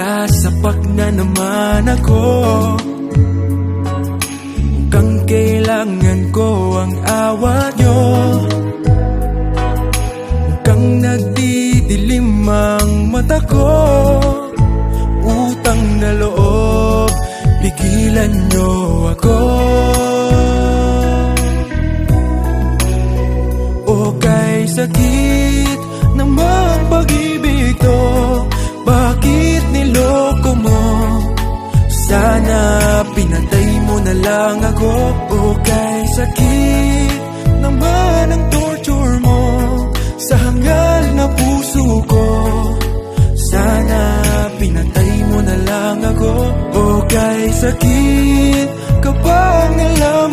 Sasapak na naman ako. Mukhang kailangan ko ang awa nyo. Mukhang nagdidilim ang mata ko. Utang na loob, pigilan nyo ako. O kay sakit namang pag-ibig to, bakit niloko mo? Sana pinatay mo na lang ako. O kay sakit naman ang torture mo sa hangal na puso ko. Sana pinatay mo na lang ako. O kay sakit kapag nalaman